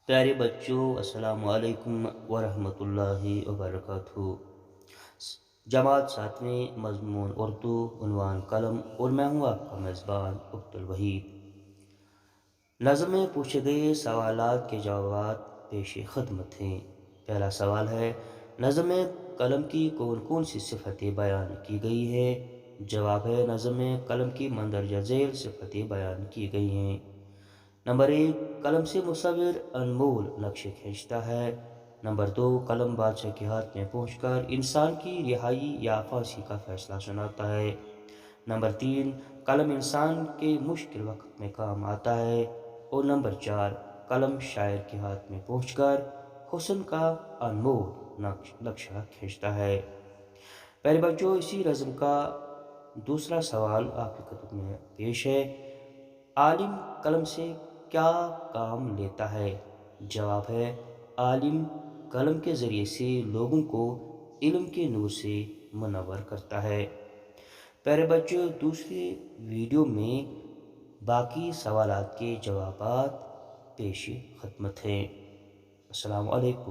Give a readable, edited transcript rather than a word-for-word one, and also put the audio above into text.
پیارے بچوں، السلام علیکم ورحمۃ اللہ وبرکاتہ۔ جماعت ساتویں، مضمون اردو، عنوان قلم، اور میں ہوں آپ کا میزبان عبد الوحید۔ نظم میں پوچھے گئے سوالات کے جوابات پیش خدمت ہیں۔ پہلا سوال ہے، نظم میں قلم کی کون کون سی صفتیں بیان کی گئی ہیں؟ جواب ہے، نظم میں قلم کی مندرجہ ذیل صفتیں بیان کی گئی ہیں۔ نمبر 1، قلم سے مصور انمول نقش کھینچتا ہے۔ نمبر 2، قلم بادشاہ کے ہاتھ میں پہنچ کر انسان کی رہائی یا پھانسی کا فیصلہ سناتا ہے۔ نمبر 3، قلم انسان کے مشکل وقت میں کام آتا ہے۔ اور نمبر 4، قلم شاعر کے ہاتھ میں پہنچ کر حسن کا انمول نقشہ کھینچتا ہے۔ پہلے بچوں، اسی نظم کا دوسرا سوال آپ کی خدمت میں پیش ہے۔ عالم قلم سے کیا کام لیتا ہے؟ جواب ہے، عالم قلم کے ذریعے سے لوگوں کو علم کے نور سے منور کرتا ہے۔ پیارے بچوں، دوسرے ویڈیو میں باقی سوالات کے جوابات پیش خدمت ہیں۔ السلام علیکم۔